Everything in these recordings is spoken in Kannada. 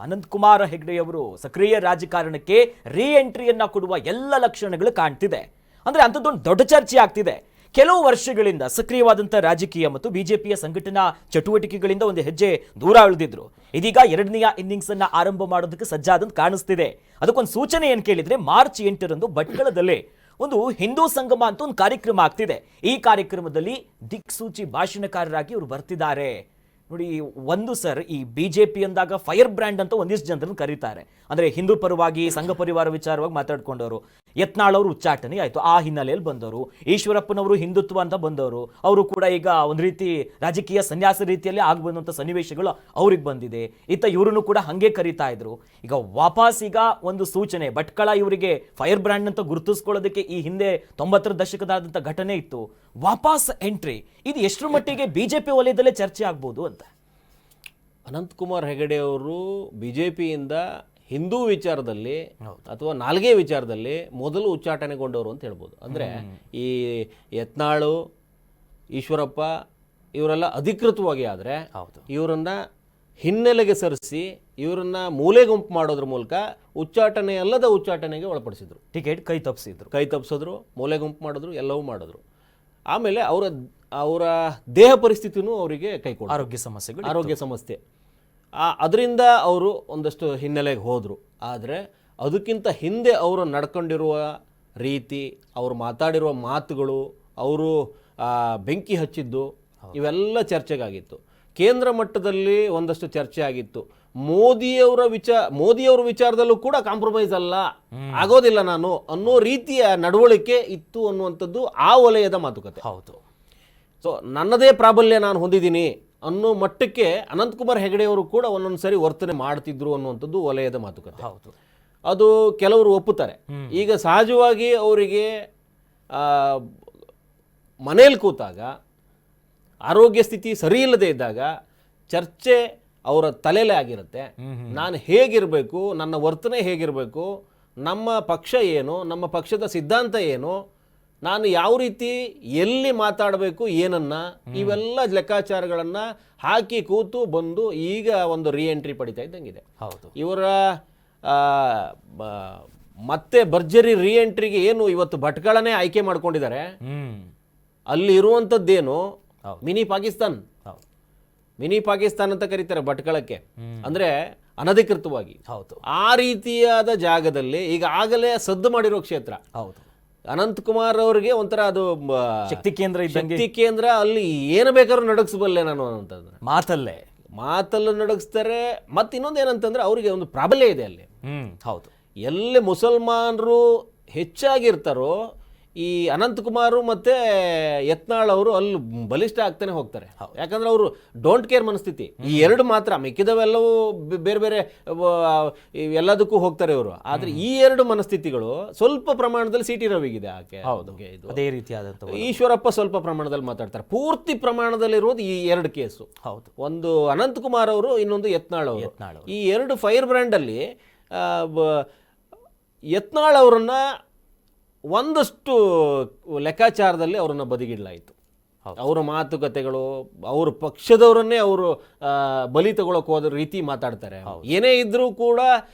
ಅನಂತಕುಮಾರ್ ಹೆಗಡೆಯವರು ಸಕ್ರಿಯ ರಾಜಕಾರಣಕ್ಕೆ ರೀ ಎಂಟ್ರಿಯನ್ನ ಕೊಡುವ ಎಲ್ಲ ಲಕ್ಷಣಗಳು ಕಾಣ್ತಿದೆ. ಅಂದ್ರೆ ಅಂಥದ್ದೊಂದು ದೊಡ್ಡ ಚರ್ಚೆ ಆಗ್ತಿದೆ. ಕೆಲವು ವರ್ಷಗಳಿಂದ ಸಕ್ರಿಯವಾದಂಥ ರಾಜಕೀಯ ಮತ್ತು ಬಿಜೆಪಿಯ ಸಂಘಟನಾ ಚಟುವಟಿಕೆಗಳಿಂದ ಒಂದು ಹೆಜ್ಜೆ ದೂರ ಉಳಿದಿದ್ರು. ಇದೀಗ ಎರಡನೆಯ ಇನ್ನಿಂಗ್ಸ್ ಅನ್ನ ಆರಂಭ ಮಾಡೋದಕ್ಕೆ ಸಜ್ಜಾದಂತ ಕಾಣಿಸ್ತಿದೆ. ಅದಕ್ಕೊಂದು ಸೂಚನೆ ಏನು ಕೇಳಿದ್ರೆ ಮಾರ್ಚ್ 8ರಂದು ಭಟ್ಕಳದಲ್ಲಿ ಒಂದು ಹಿಂದೂ ಸಂಗಮ ಅಂತ ಒಂದು ಕಾರ್ಯಕ್ರಮ ಆಗ್ತಿದೆ. ಈ ಕಾರ್ಯಕ್ರಮದಲ್ಲಿ ದಿಕ್ಸೂಚಿ ಭಾಷಣಕಾರರಾಗಿ ಇವರು ಬರ್ತಿದ್ದಾರೆ. ನೋಡಿ, ಒಂದು ಸರ್, ಈ ಬಿಜೆಪಿ ಅಂದಾಗ ಫೈರ್ ಬ್ರ್ಯಾಂಡ್ ಅಂತ ಒಂದಿಷ್ಟು ಜನರನ್ನು ಕರೀತಾರೆ. ಅಂದ್ರೆ ಹಿಂದೂ ಪರವಾಗಿ ಸಂಘ ಪರಿವಾರ ವಿಚಾರವಾಗಿ ಮಾತಾಡ್ಕೊಂಡವರು. ಯತ್ನಾಳ್ ಅವರು ಉಚ್ಚಾಟನೆ ಆಯ್ತು, ಆ ಹಿನ್ನೆಲೆಯಲ್ಲಿ ಬಂದವರು. ಈಶ್ವರಪ್ಪನವರು ಹಿಂದುತ್ವ ಅಂತ ಬಂದವರು. ಅವರು ಕೂಡ ಈಗ ಒಂದು ರೀತಿ ರಾಜಕೀಯ ಸನ್ಯಾಸ ರೀತಿಯಲ್ಲಿ ಆಗ್ಬಂದಂಥ ಸನ್ನಿವೇಶಗಳು ಅವ್ರಿಗೆ ಬಂದಿದೆ. ಇತ್ತ ಇವರನ್ನು ಕೂಡ ಹಂಗೆ ಕರೀತಾ ಇದ್ರು. ಈಗ ವಾಪಸ್ ಈಗ ಒಂದು ಸೂಚನೆ, ಭಟ್ಕಳ ಇವರಿಗೆ ಫೈರ್ ಬ್ರ್ಯಾಂಡ್ ಅಂತ ಗುರುತಿಸ್ಕೊಳ್ಳೋದಕ್ಕೆ ಈ ಹಿಂದೆ 90ರ ದಶಕದಾದಂಥ ಘಟನೆ ಇತ್ತು. ವಾಪಸ್ ಎಂಟ್ರಿ ಇದು ಎಷ್ಟರ ಮಟ್ಟಿಗೆ ಬಿಜೆಪಿ ವಲಯದಲ್ಲೇ ಚರ್ಚೆ ಆಗ್ಬೋದು ಅಂತ? ಅನಂತಕುಮಾರ್ ಹೆಗಡೆ ಅವರು ಬಿಜೆಪಿಯಿಂದ ಹಿಂದೂ ವಿಚಾರದಲ್ಲಿ ಅಥವಾ ನಾಲ್ಗೆ ವಿಚಾರದಲ್ಲಿ ಮೊದಲು ಉಚ್ಚಾಟನೆಗೊಂಡವರು ಅಂತ ಹೇಳ್ಬೋದು. ಅಂದರೆ ಈ ಯತ್ನಾಳು, ಈಶ್ವರಪ್ಪ ಇವರೆಲ್ಲ ಅಧಿಕೃತವಾಗಿ ಆದರೆ ಇವರನ್ನ ಹಿನ್ನೆಲೆಗೆ ಸರಿಸಿ ಇವರನ್ನ ಮೂಲೆ ಗುಂಪು ಮಾಡೋದ್ರ ಮೂಲಕ ಉಚ್ಚಾಟನೆ ಅಲ್ಲದ ಉಚ್ಚಾಟನೆಗೆ ಒಳಪಡಿಸಿದ್ರು. ಟಿಕೆಟ್ ಕೈ ತಪ್ಪಿಸಿದ್ರು, ಮೂಲೆ ಗುಂಪು ಮಾಡಿದ್ರು, ಎಲ್ಲವೂ ಮಾಡಿದ್ರು. ಆಮೇಲೆ ಅವರ ದೇಹ ಪರಿಸ್ಥಿತಿನೂ ಅವರಿಗೆ ಕೈಕೊಡು, ಆರೋಗ್ಯ ಸಮಸ್ಯೆ. ಅದರಿಂದ ಅವರು ಒಂದಷ್ಟು ಹಿನ್ನೆಲೆಗೆ ಹೋದರು. ಆದರೆ ಅದಕ್ಕಿಂತ ಹಿಂದೆ ಅವರು ನಡ್ಕೊಂಡಿರುವ ರೀತಿ, ಅವರು ಮಾತಾಡಿರುವ ಮಾತುಗಳು, ಅವರು ಬೆಂಕಿ ಹಚ್ಚಿದ್ದು ಇವೆಲ್ಲ ಚರ್ಚೆಗಾಗಿತ್ತು. ಕೇಂದ್ರ ಮಟ್ಟದಲ್ಲಿ ಒಂದಷ್ಟು ಚರ್ಚೆ ಆಗಿತ್ತು. ಮೋದಿಯವರ ವಿಚಾರದಲ್ಲೂ ಕೂಡ ಕಾಂಪ್ರಮೈಸ್ ಆಗೋದಿಲ್ಲ ನಾನು ಅನ್ನೋ ರೀತಿಯ ನಡವಳಿಕೆ ಇತ್ತು ಅನ್ನುವಂಥದ್ದು ಆ ವಲಯದ ಮಾತುಕತೆ. ಹೌದು. ಸೊ ನನ್ನದೇ ಪ್ರಾಬಲ್ಯ ನಾನು ಹೊಂದಿದ್ದೀನಿ ಅನ್ನೋ ಮಟ್ಟಕ್ಕೆ ಅನಂತಕುಮಾರ್ ಹೆಗಡೆಯವರು ಕೂಡ ಒಂದೊಂದು ಸರಿ ವರ್ತನೆ ಮಾಡ್ತಿದ್ರು ಅನ್ನುವಂಥದ್ದು ವಲಯದ ಮಾತುಕತೆ. ಹೌದು. ಅದು ಕೆಲವರು ಒಪ್ಪುತ್ತಾರೆ. ಈಗ ಸಹಜವಾಗಿ ಅವರಿಗೆ ಮನೇಲಿ ಕೂತಾಗ ಆರೋಗ್ಯ ಸ್ಥಿತಿ ಸರಿ ಇಲ್ಲದೆ ಇದ್ದಾಗ ಚರ್ಚೆ ಅವರ ತಲೆಯಲ್ಲೇ ಆಗಿರುತ್ತೆ. ನಾನು ಹೇಗಿರಬೇಕು, ನನ್ನ ವರ್ತನೆ ಹೇಗಿರಬೇಕು, ನಮ್ಮ ಪಕ್ಷ ಏನು, ನಮ್ಮ ಪಕ್ಷದ ಸಿದ್ಧಾಂತ ಏನು, ನಾನು ಯಾವ ರೀತಿ ಎಲ್ಲಿ ಮಾತಾಡಬೇಕು ಏನನ್ನ, ಇವೆಲ್ಲ ಲೆಕ್ಕಾಚಾರಗಳನ್ನ ಹಾಕಿ ಕೂತು ಬಂದು ಈಗ ಒಂದು ರೀ ಎಂಟ್ರಿ ಪಡಿತಾ ಇದ್ದಂಗಿದೆ. ಹೌದು. ಇವರ ಮತ್ತೆ ಭರ್ಜರಿ ರೀ ಎಂಟ್ರಿಗೆ ಏನು ಇವತ್ತು ಭಟ್ಕಳನೇ ಆಯ್ಕೆ ಮಾಡ್ಕೊಂಡಿದ್ದಾರೆ. ಅಲ್ಲಿ ಇರುವಂಥದ್ದೇನು ಮಿನಿ ಪಾಕಿಸ್ತಾನ್ ಅಂತ ಕರೀತಾರೆ ಭಟ್ಕಳಕ್ಕೆ. ಅಂದ್ರೆ ಅನಧಿಕೃತವಾಗಿ. ಹೌದು. ಆ ರೀತಿಯಾದ ಜಾಗದಲ್ಲಿ ಈಗಾಗಲೇ ಸದ್ದು ಮಾಡಿರೋ ಕ್ಷೇತ್ರ. ಹೌದು. ಅನಂತಕುಮಾರ್ ಅವರಿಗೆ ಒಂಥರ ಅದು ಶಕ್ತಿ ಕೇಂದ್ರ. ಅಲ್ಲಿ ಏನು ಬೇಕಾದ್ರೂ ನಡಗಿಸಬಲ್ಲೆ ನಾನು ಅಂತಂದ್ರೆ ಮಾತಲ್ಲೂ ನಡಗಿಸ್ತಾರೆ. ಮತ್ತೆ ಇನ್ನೊಂದು ಏನಂತಂದ್ರೆ ಅವರಿಗೆ ಒಂದು ಪ್ರಾಬಲ್ಯ ಇದೆ ಅಲ್ಲಿ. ಹೌದು. ಎಲ್ಲಿ ಮುಸಲ್ಮಾನರು ಹೆಚ್ಚಾಗಿರ್ತಾರೋ ಈ ಅನಂತಕುಮಾರ್ ಮತ್ತೆ ಯತ್ನಾಳ್ ಅವರು ಅಲ್ಲಿ ಬಲಿಷ್ಠ ಆಗ್ತಾನೆ ಹೋಗ್ತಾರೆ. ಯಾಕಂದ್ರೆ ಅವರು ಡೋಂಟ್ ಕೇರ್ ಮನಸ್ಥಿತಿ. ಈ ಎರಡು ಮಾತ್ರ, ಮಿಕ್ಕಿದವೆಲ್ಲವೂ ಬೇರೆ ಬೇರೆ ಎಲ್ಲದಕ್ಕೂ ಹೋಗ್ತಾರೆ ಇವರು. ಆದ್ರೆ ಈ ಎರಡು ಮನಸ್ಥಿತಿಗಳು ಸ್ವಲ್ಪ ಪ್ರಮಾಣದಲ್ಲಿ ಸಿಟಿ ರವಿಗಿದೆ. ಅದೇ ರೀತಿಯಾದಂತ ಈಶ್ವರಪ್ಪ ಸ್ವಲ್ಪ ಪ್ರಮಾಣದಲ್ಲಿ ಮಾತಾಡ್ತಾರೆ. ಪೂರ್ತಿ ಪ್ರಮಾಣದಲ್ಲಿರೋದು ಈ ಎರಡು ಕೇಸು. ಹೌದು. ಒಂದು ಅನಂತಕುಮಾರ್ ಅವರು, ಇನ್ನೊಂದು ಯತ್ನಾಳ್ ಅವರು. ಈ ಎರಡು ಫೈರ್ ಬ್ರ್ಯಾಂಡ್ ಅಲ್ಲಿ ಯತ್ನಾಳ್ ಅವರನ್ನ ಒಂದಷ್ಟು ಲೆಕ್ಕಾಚಾರದಲ್ಲಿ ಅವರನ್ನು ಬದಿಗಿಡಲಾಯಿತು. ಅವರ ಮಾತುಕತೆಗಳು, ಅವ್ರ ಪಕ್ಷದವರನ್ನೇ ಅವರು ಬಲಿ ತಗೊಳಕ್ ಹೋದ ರೀತಿ ಮಾತಾಡ್ತಾರೆ. ಏನೇ ಇದ್ರೂ ಕೂಡ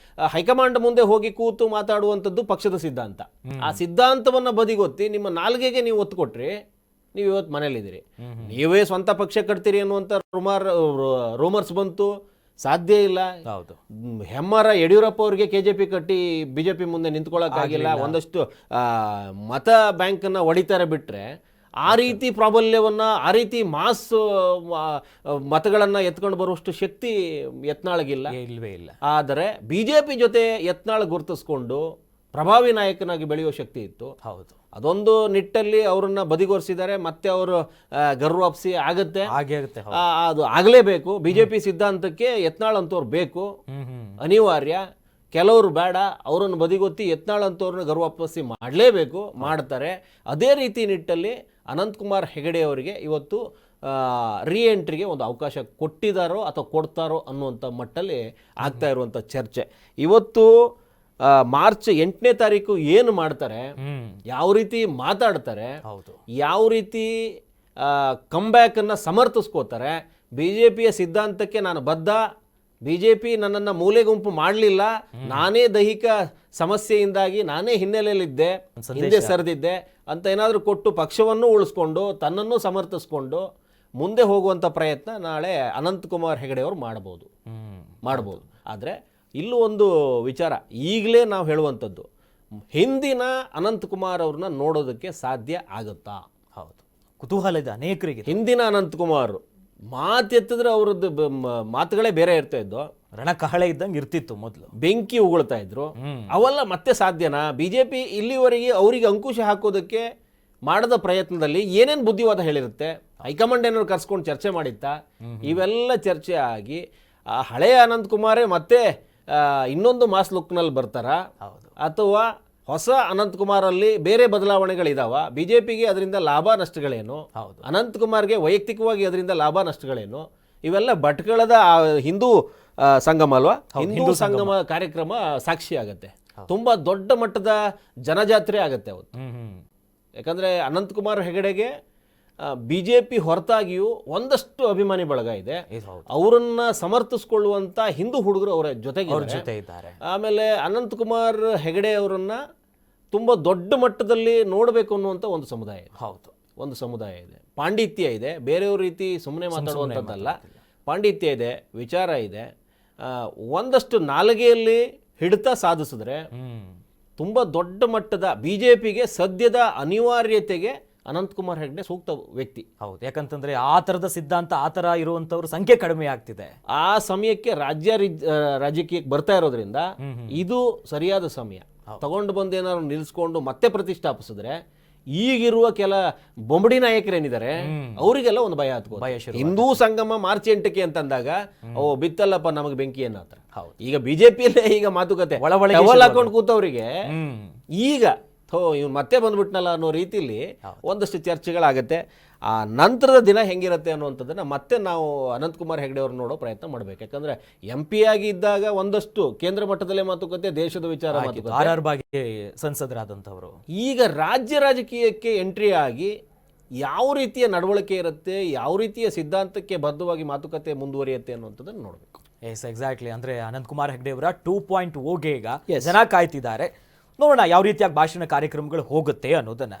ಹೈಕಮಾಂಡ್ ಮುಂದೆ ಹೋಗಿ ಕೂತು ಮಾತಾಡುವಂಥದ್ದು ಪಕ್ಷದ ಸಿದ್ಧಾಂತ. ಆ ಸಿದ್ಧಾಂತವನ್ನ ಬದಿಗೊತ್ತಿ ನಿಮ್ಮ ನಾಲ್ಗೆಗೆ ನೀವು ಒತ್ತು ಕೊಟ್ರಿ, ನೀವು ಇವತ್ತು ಮನೇಲಿದ್ದೀರಿ. ನೀವೇ ಸ್ವಂತ ಪಕ್ಷ ಕಟ್ತೀರಿ ಅನ್ನುವಂಥ ರೂಮರ್ಸ್ ಬಂತು. ಸಾಧ್ಯ ಇಲ್ಲ. ಹೆಮ್ಮರ ಯಡಿಯೂರಪ್ಪ ಅವರಿಗೆ ಕೆಜೆಪಿ ಕಟ್ಟಿ ಬಿಜೆಪಿ ಮುಂದೆ ನಿಂತ್ಕೊಳ್ಳೋಕ್ಕಾಗಿಲ್ಲ. ಒಂದಷ್ಟು ಮತ ಬ್ಯಾಂಕನ್ನು ಹೊಡಿತಾರೆ ಬಿಟ್ರೆ ಆ ರೀತಿ ಪ್ರಾಬಲ್ಯವನ್ನ, ಆ ರೀತಿ ಮಾಸ್ ಮತಗಳನ್ನ ಎತ್ಕೊಂಡು ಬರುವಷ್ಟು ಶಕ್ತಿ ಯತ್ನಾಳ್ಗಿಲ್ಲ. ಇಲ್ವೇ ಇಲ್ಲ. ಆದರೆ ಬಿಜೆಪಿ ಜೊತೆ ಯತ್ನಾಳ್ ಗುರುತಿಸ್ಕೊಂಡು ಪ್ರಭಾವಿ ನಾಯಕನಾಗಿ ಬೆಳೆಯುವ ಶಕ್ತಿ ಇತ್ತು. ಹೌದು. ಅದೊಂದು ನಿಟ್ಟಲ್ಲಿ ಅವರನ್ನ ಬದಿಗೊರಿಸಿದ್ದಾರೆ. ಮತ್ತೆ ಅವರು ಗರ್ವಾಪ್ಸಿ ಆಗುತ್ತೆ, ಅದು ಆಗಲೇಬೇಕು. ಬಿಜೆಪಿ ಸಿದ್ಧಾಂತಕ್ಕೆ ಯತ್ನಾಳ್ ಅಂತವ್ರು ಬೇಕು, ಅನಿವಾರ್ಯ. ಕೆಲವರು ಬೇಡ, ಅವರನ್ನು ಬದಿಗೊತ್ತಿ ಯತ್ನಾಳ್ ಅಂತವ್ರನ್ನ ಗರ್ವಾಪಸಿ ಮಾಡಲೇಬೇಕು, ಮಾಡ್ತಾರೆ. ಅದೇ ರೀತಿ ನಿಟ್ಟಲ್ಲಿ ಅನಂತಕುಮಾರ್ ಹೆಗಡೆ ಅವರಿಗೆ ಇವತ್ತು ರೀ ಎಂಟ್ರಿಗೆ ಒಂದು ಅವಕಾಶ ಕೊಟ್ಟಿದ್ದಾರೋ ಅಥವಾ ಕೊಡ್ತಾರೋ ಅನ್ನುವಂಥ ಮಟ್ಟಲ್ಲಿ ಆಗ್ತಾ ಇರುವಂಥ ಚರ್ಚೆ. ಇವತ್ತು ಮಾರ್ಚ್ 8ನೇ ತಾರೀಕು ಏನು ಮಾಡ್ತಾರೆ, ಯಾವ ರೀತಿ ಮಾತಾಡ್ತಾರೆ, ಯಾವ ರೀತಿ ಕಂಬ್ಯಾಕ್ ಅನ್ನ ಸಮರ್ಥಿಸ್ಕೋತಾರೆ, ಬಿಜೆಪಿಯ ಸಿದ್ಧಾಂತಕ್ಕೆ ನಾನು ಬದ್ಧ, BJP ನನ್ನನ್ನು ಮೂಲೆ ಗುಂಪು ಮಾಡಲಿಲ್ಲ, ನಾನೇ ದೈಹಿಕ ಸಮಸ್ಯೆಯಿಂದಾಗಿ ನಾನೇ ಹಿನ್ನೆಲೆಯಲ್ಲಿದ್ದೆ, ಹಿಂದೆ ಸರಿದಿದ್ದೆ ಅಂತ ಏನಾದರೂ ಕೊಟ್ಟು ಪಕ್ಷವನ್ನು ಉಳಿಸ್ಕೊಂಡು ತನ್ನನ್ನು ಸಮರ್ಥಿಸ್ಕೊಂಡು ಮುಂದೆ ಹೋಗುವಂಥ ಪ್ರಯತ್ನ ನಾಳೆ ಅನಂತಕುಮಾರ್ ಹೆಗಡೆ ಅವರು ಮಾಡ್ಬೋದು. ಆದರೆ ಇಲ್ಲೂ ಒಂದು ವಿಚಾರ ಈಗಲೇ ನಾವು ಹೇಳುವಂಥದ್ದು, ಹಿಂದಿನ ಅನಂತಕುಮಾರ್ ಅವ್ರನ್ನ ನೋಡೋದಕ್ಕೆ ಸಾಧ್ಯ ಆಗುತ್ತಾ? ಹೌದು, ಕುತೂಹಲ ಇದೆ ಅನೇಕರಿಗೆ. ಹಿಂದಿನ ಅನಂತಕುಮಾರ್ ಮಾತೆತ್ತಿದ್ರೆ ಅವ್ರದ್ದು ಮಾತುಗಳೇ ಬೇರೆ ಇರ್ತಾ ಇದ್ದು, ರಣಕಹಳೆ ಇದ್ದಂಗೆ ಇರ್ತಿತ್ತು ಮೊದಲು, ಬೆಂಕಿ ಉಗುಳ್ತಾ ಇದ್ರು. ಅವೆಲ್ಲ ಮತ್ತೆ ಸಾಧ್ಯನಾ? BJP ಇಲ್ಲಿವರೆಗೆ ಅವರಿಗೆ ಅಂಕುಶ ಹಾಕೋದಕ್ಕೆ ಮಾಡದ ಪ್ರಯತ್ನದಲ್ಲಿ ಏನೇನು ಬುದ್ಧಿವಾದ ಹೇಳಿರುತ್ತೆ, ಹೈಕಮಾಂಡ್ ಏನಾದ್ರು ಕರ್ಸ್ಕೊಂಡು ಚರ್ಚೆ ಮಾಡಿತ್ತಾ? ಇವೆಲ್ಲ ಚರ್ಚೆ ಆಗಿ ಆ ಹಳೆಯ ಅನಂತಕುಮಾರೇ ಮತ್ತೆ ಇನ್ನೊಂದು ಮಾಸ್ ಲುಕ್ನಲ್ಲಿ ಬರ್ತಾರಾ, ಅಥವಾ ಹೊಸ ಅನಂತಕುಮಾರಲ್ಲಿ ಬೇರೆ ಬದಲಾವಣೆಗಳಿದಾವ? BJPಗೆ ಅದರಿಂದ ಲಾಭ ನಷ್ಟಗಳೇನು, ಅನಂತಕುಮಾರ್ಗೆ ವೈಯಕ್ತಿಕವಾಗಿ ಅದರಿಂದ ಲಾಭ ನಷ್ಟಗಳೇನು? ಇವೆಲ್ಲ ಭಟ್ಕಳದ ಹಿಂದೂ ಸಂಗಮ ಅಲ್ವಾ, ಹಿಂದೂ ಸಂಗಮ ಕಾರ್ಯಕ್ರಮ ಸಾಕ್ಷಿ ಆಗತ್ತೆ. ತುಂಬಾ ದೊಡ್ಡ ಮಟ್ಟದ ಜನಜಾತ್ರೆ ಆಗತ್ತೆ ಅವತ್ತು. ಯಾಕಂದ್ರೆ ಅನಂತಕುಮಾರ್ ಹೆಗಡೆಗೆ BJP ಹೊರತಾಗಿಯೂ ಒಂದಷ್ಟು ಅಭಿಮಾನಿ ಬಳಗ ಇದೆ. ಅವರನ್ನ ಸಮರ್ಥಿಸ್ಕೊಳ್ಳುವಂತ ಹಿಂದೂ ಹುಡುಗರು ಅವರ ಜೊತೆ ಇದ್ದಾರೆ. ಆಮೇಲೆ ಅನಂತಕುಮಾರ್ ಹೆಗಡೆ ಅವರನ್ನ ತುಂಬಾ ದೊಡ್ಡ ಮಟ್ಟದಲ್ಲಿ ನೋಡಬೇಕು ಅನ್ನುವಂಥ ಒಂದು ಸಮುದಾಯ ಇದೆ. ಒಂದು ಸಮುದಾಯ ಇದೆ, ಪಾಂಡಿತ್ಯ ಇದೆ, ಬೇರೆಯವ್ರ ರೀತಿ ಸುಮ್ಮನೆ ಮಾತಾಡುವಂಥದ್ದಲ್ಲ, ಪಾಂಡಿತ್ಯ ಇದೆ, ವಿಚಾರ ಇದೆ. ಒಂದಷ್ಟು ನಾಲಿಗೆಯಲ್ಲಿ ಹಿಡಿತ ಸಾಧಿಸಿದ್ರೆ ತುಂಬ ದೊಡ್ಡ ಮಟ್ಟದ BJPಗೆ ಸದ್ಯದ ಅನಿವಾರ್ಯತೆಗೆ ಅನಂತಕುಮಾರ್ ಹೆಗಡೆ ಸೂಕ್ತ ವ್ಯಕ್ತಿ. ಹೌದು, ಯಾಕಂತಂದ್ರೆ ಆ ಥರದ ಸಿದ್ಧಾಂತ, ಆ ಥರ ಇರುವಂಥವ್ರ ಸಂಖ್ಯೆ ಕಡಿಮೆ ಆಗ್ತಿದೆ. ಆ ಸಮಯಕ್ಕೆ ರಾಜಕೀಯಕ್ಕೆ ಬರ್ತಾ ಇರೋದ್ರಿಂದ ಇದು ಸರಿಯಾದ ಸಮಯ. ತಗೊಂಡು ಬಂದು ಏನಾದ್ರು ನಿಲ್ಲಿಸ್ಕೊಂಡು ಮತ್ತೆ ಪ್ರತಿಷ್ಠಾಪಿಸಿದ್ರೆ ಈಗಿರುವ ಕೆಲ ಬೊಂಬಡಿ ನಾಯಕರೇನಿದ್ದಾರೆ ಅವರಿಗೆಲ್ಲ ಒಂದು ಭಯ ಹತ್ಕೋದು. ಹಿಂದೂ ಸಂಗಮ ಮಾರ್ಚ್ 8ಕ್ಕೆ ಅಂತಂದಾಗ ಬಿತ್ತಲ್ಲಪ್ಪ ನಮಗೆ ಬೆಂಕಿ ಏನಾತ್ರ. ಈಗ BJPಯಲ್ಲೇ ಈಗ ಮಾತುಕತೆ ಹಾಕೊಂಡು ಕೂತವ್ರಿಗೆ ಈಗ ಇವ್ನು ಮತ್ತೆ ಬಂದ್ಬಿಟ್ನಲ್ಲ ಅನ್ನೋ ರೀತಿಯಲ್ಲಿ ಒಂದಷ್ಟು ಚರ್ಚೆಗಳಾಗತ್ತೆ. ಆ ನಂತರದ ದಿನ ಹೆಂಗಿರುತ್ತೆ ಅನ್ನುವಂಥದ್ದನ್ನ ಮತ್ತೆ ನಾವು ಅನಂತಕುಮಾರ್ ಹೆಗಡೆ ಅವ್ರು ನೋಡೋ ಪ್ರಯತ್ನ ಮಾಡ್ಬೇಕು. ಯಾಕಂದ್ರೆ MP ಆಗಿ ಇದ್ದಾಗ ಒಂದಷ್ಟು ಕೇಂದ್ರ ಮಟ್ಟದಲ್ಲೇ ಮಾತುಕತೆ, ದೇಶದ ವಿಚಾರ ಮಾತುಕತೆ, ಸಂಸದರಾದಂಥವರು. ಈಗ ರಾಜ್ಯ ರಾಜಕೀಯಕ್ಕೆ ಎಂಟ್ರಿ ಆಗಿ ಯಾವ ರೀತಿಯ ನಡವಳಿಕೆ ಇರುತ್ತೆ, ಯಾವ ರೀತಿಯ ಸಿದ್ಧಾಂತಕ್ಕೆ ಬದ್ಧವಾಗಿ ಮಾತುಕತೆ ಮುಂದುವರಿಯುತ್ತೆ ಅನ್ನುವಂಥದ್ದನ್ನು ನೋಡಬೇಕು. ಎಕ್ಸಾಕ್ಟ್ಲಿ. ಅಂದ್ರೆ ಅನಂತಕುಮಾರ್ ಹೆಗಡೆ ಅವರ 2.0ಗೆ ಈಗ ಜನ ಕಾಯ್ತಿದ್ದಾರೆ. ನೋಡೋಣ ಯಾವ ರೀತಿಯಾಗಿ ಭಾಷಣ ಕಾರ್ಯಕ್ರಮಗಳು ಹೋಗುತ್ತೆ ಅನ್ನೋದನ್ನ.